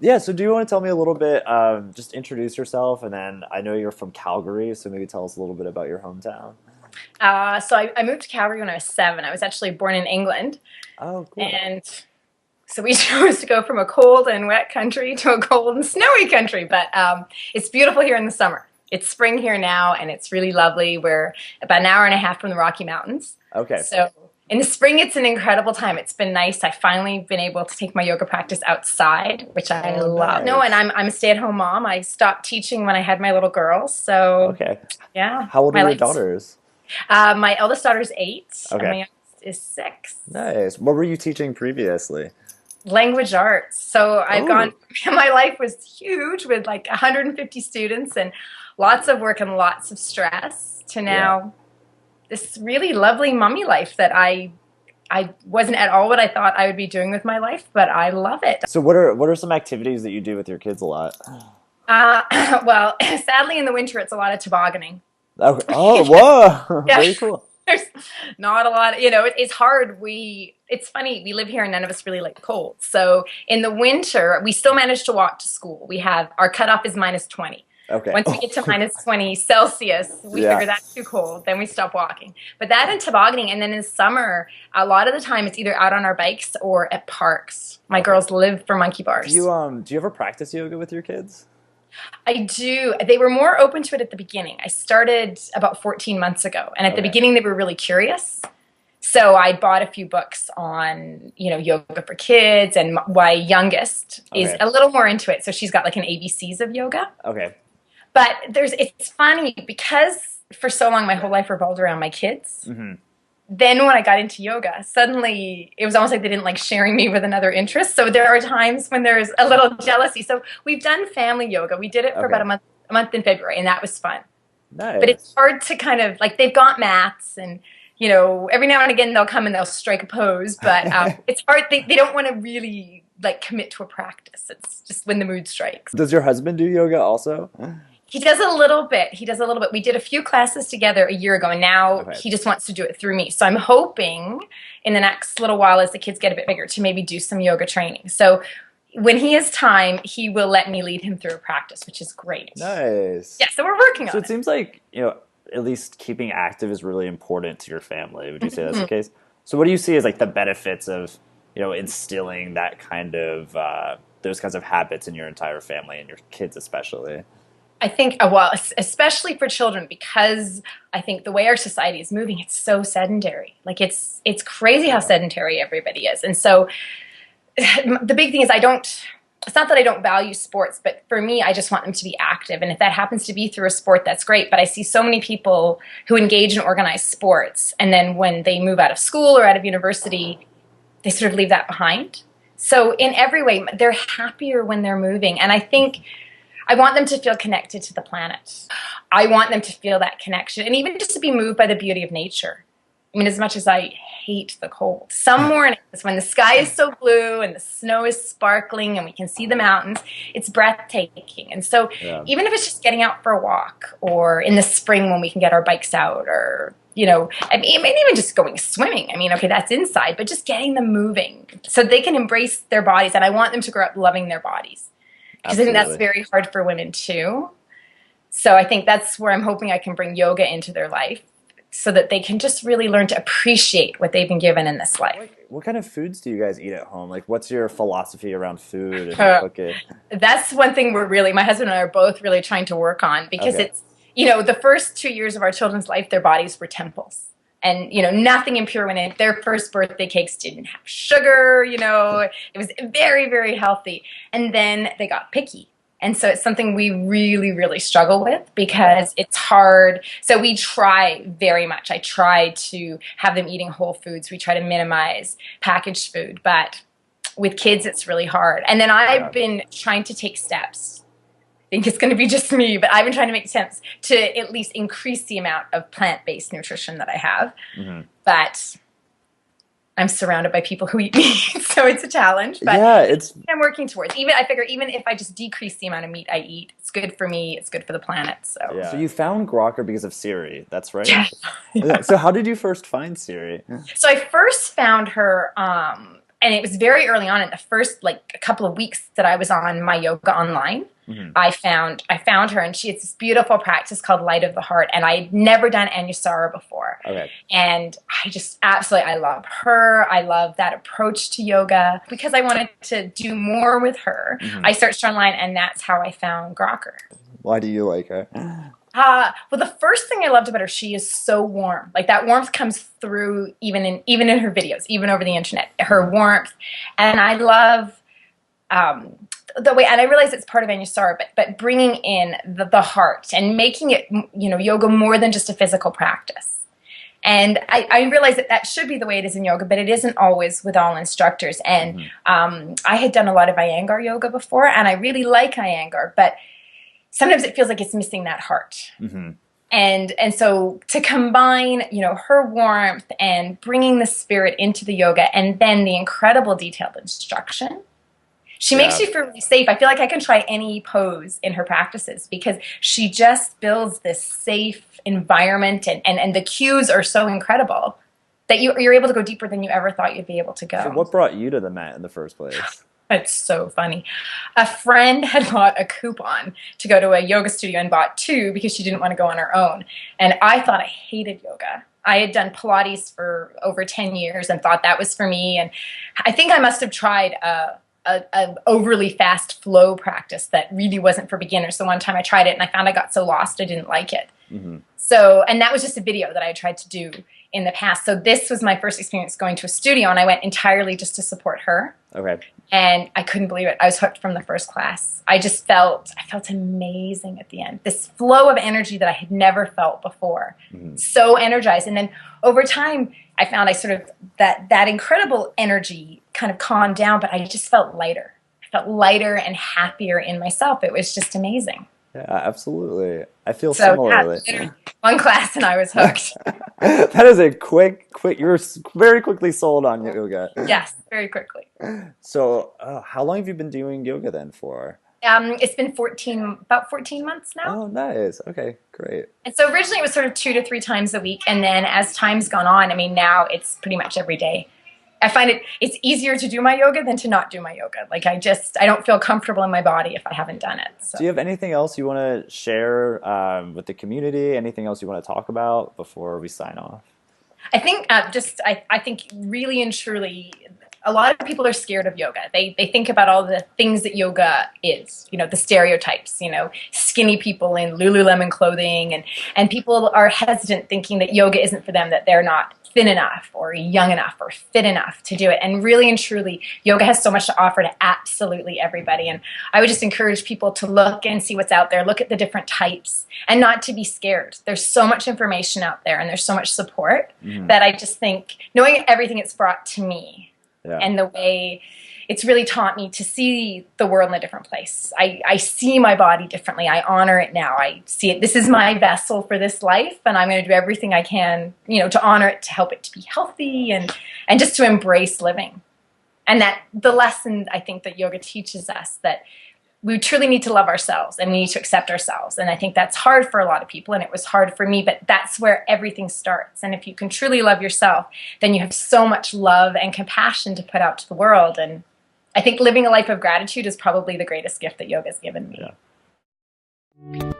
Yeah, so do you want to tell me a little bit, just introduce yourself, and then I know you're from Calgary, so maybe tell us a little bit about your hometown. So I moved to Calgary when I was 7. I was actually born in England, Oh, cool. and so we chose to go from a cold and wet country to a cold and snowy country. But it's beautiful here in the summer. It's spring here now, and it's really lovely. We're about an hour and a half from the Rocky Mountains. Okay. So in the spring, it's an incredible time. It's been nice. I've finally been able to take my yoga practice outside, which I Oh, love. No, and nice. I'm a stay-at-home mom. I stopped teaching when I had my little girls. So Okay. yeah, How old are my your life's daughters? my eldest daughter's 8, and my Okay. youngest is 6. Nice. What were you teaching previously? Language arts. So I've gone, Oh, my life was huge with like 150 students and lots of work and lots of stress to yeah. now this really lovely mummy life that I wasn't at all what I thought I would be doing with my life, but I love it. So what are some activities that you do with your kids a lot? Well, sadly in the winter it's a lot of tobogganing. Okay. Oh, whoa. Yeah. Very cool. There's not a lot, it's hard. It's funny, we live here and none of us really like cold. So in the winter, we still manage to walk to school. Our cutoff is -20. Okay. Once we get to -20 Celsius, we Yeah. figure that's too cold. Then we stop walking. But that and tobogganing. And then in summer, a lot of the time it's either out on our bikes or at parks. My Okay. girls live for monkey bars. Do you ever practice yoga with your kids? I do. They were more open to it at the beginning. I started about 14 months ago. And at the Okay. beginning, they were really curious. So I bought a few books on, yoga for kids. And my youngest is Okay. a little more into it. So she's got like an ABCs of yoga. Okay. But it's funny because for so long my whole life revolved around my kids. Hmm. Then when I got into yoga, suddenly it was almost like they didn't like sharing me with another interest. So there are times when there's a little jealousy. So we've done family yoga. We did it for about Okay. a month in February, and that was fun. But it's Nice. hard to kind of like they've got mats and every now and again they'll come and they'll strike a pose, but it's hard. They don't want to really like commit to a practice. It's just when the mood strikes. Does your husband do yoga also? He does a little bit. He does a little bit. We did a few classes together a year ago, and now Okay. he just wants to do it through me. So I'm hoping in the next little while, as the kids get a bit bigger, to maybe do some yoga training. So when he has time, he will let me lead him through a practice, which is great. Nice. Yeah, so we're working So on it it. seems like, at least keeping active is really important to your family. Would you say that's the Mhm. case? So what do you see as like the benefits of, instilling that kind of those kinds of habits in your entire family and your kids especially? I think, well, especially for children, because I think the way our society is moving, it's so sedentary. Like it's crazy how Yeah. sedentary everybody is, and so the big thing is it's not that I don't value sports, but for me, I just want them to be active. And if that happens to be through a sport, that's great. But I see so many people who engage in organized sports, and then when they move out of school or out of university, they sort of leave that behind. So in every way, they're happier when they're moving. And I think I want them to feel connected to the planet. I want them to feel that connection and even just to be moved by the beauty of nature. I mean, as much as I hate the cold, some mornings when the sky is so blue and the snow is sparkling and we can see the mountains, it's breathtaking. And so Yeah. even if it's just getting out for a walk or in the spring when we can get our bikes out or, I mean, even just going swimming. I mean, okay, that's inside, but just getting them moving so they can embrace their bodies. And I want them to grow up loving their bodies because I think that's Absolutely. very hard for women too. So I think that's where I'm hoping I can bring yoga into their life so that they can just really learn to appreciate what they've been given in this life. What kind of foods do you guys eat at home? Like, what's your philosophy around food and Uh, cooking? that's one thing my husband and I are both really trying to work on because Okay. the first 2 years of our children's life, their bodies were temples. And, nothing impure went in. Their first birthday cakes didn't have sugar, it was very, very healthy. And then they got picky. And so it's something we really, really struggle with because it's hard. So we try very much. I try to have them eating whole foods. We try to minimize packaged food. But with kids, it's really hard. And then Yeah. I've been trying to take steps. I think it's going to be just me, but I've been trying to make attempts to at least increase the amount of plant-based nutrition that I have. Hmm. But I'm surrounded by people who eat meat, so it's a challenge. But Yeah, it's I'm working towards. I figure even if I just decrease the amount of meat I eat, it's good for me. It's good for the planet. So yeah. So you found Grokker because of Siri, that's right? yeah. So how did you first find Siri? So I first found her and it was very early on in the first like a couple of weeks that I was on my yoga online. Mm-hmm. I found her, and she has this beautiful practice called Light of the Heart, and I'd never done Anusara before. Okay. And I just absolutely, I love her. I love that approach to yoga. Because I wanted to do more with her, Mm-hmm. I searched online, and that's how I found Grokker. Why do you like her? Well, the first thing I loved about her, she is so warm. Like that warmth comes through even in her videos, even over the internet. Her warmth, and I love the way. And I realize it's part of Anusara, but bringing in the heart and making it, yoga more than just a physical practice. And I realize that should be the way it is in yoga, but it isn't always with all instructors. And I had done a lot of Iyengar yoga before, and I really like Iyengar, but sometimes it feels like it's missing that heart. Mm-hmm. And so to combine, her warmth and bringing the spirit into the yoga, and then the incredible detailed instruction, she makes you feel really safe. I feel like I can try any pose in her practices because she just builds this safe environment, and the cues are so incredible that you're able to go deeper than you ever thought you'd be able to go. So what brought you to the mat in the first place? It's so funny. A friend had bought a coupon to go to a yoga studio and bought 2 because she didn't want to go on her own. And I thought I hated yoga. I had done Pilates for over 10 years and thought that was for me. And I think I must have tried a overly fast flow practice that really wasn't for beginners. So one time I tried it and I found I got so lost I didn't like it. Mm-hmm. So, and that was just a video that I tried to do in the past. So this was my first experience going to a studio, and I went entirely just to support her. Okay. And I couldn't believe it. I was hooked from the first class. I felt amazing at the end. This flow of energy that I had never felt before. Mm-hmm. So energized. And then over time, I found that incredible energy kind of calmed down, but I just felt lighter. I felt lighter and happier in myself. It was just amazing. Yeah, absolutely. I feel similarly. One class and I was hooked. That is a quick, you're very quickly sold on yoga. Yes, very quickly. So how long have you been doing yoga then for? It's been about 14 months now. Oh, nice. Okay, great. And so originally it was sort of 2 to 3 times a week. And then as time's gone on, now it's pretty much every day. I find it's easier to do my yoga than to not do my yoga. Like I don't feel comfortable in my body if I haven't done it. So. Do you have anything else you want to share with the community? Anything else you want to talk about before we sign off? I think I think really and truly, a lot of people are scared of yoga. They think about all the things that yoga is, the stereotypes, skinny people in Lululemon clothing, and people are hesitant thinking that yoga isn't for them, that they're not thin enough or young enough or fit enough to do it. And really and truly, yoga has so much to offer to absolutely everybody. And I would just encourage people to look and see what's out there, look at the different types, and not to be scared. There's so much information out there, and there's so much support that I just think, knowing everything it's brought to me, and the way it's really taught me to see the world in a different place. I see my body differently. I honor it now. I see it. This is my vessel for this life, and I'm going to do everything I can, to honor it, to help it to be healthy, and just to embrace living. And that the lesson I think that yoga teaches us, that we truly need to love ourselves and we need to accept ourselves. And I think that's hard for a lot of people, and it was hard for me, but that's where everything starts. And if you can truly love yourself, then you have so much love and compassion to put out to the world. And I think living a life of gratitude is probably the greatest gift that yoga has given me. Yeah.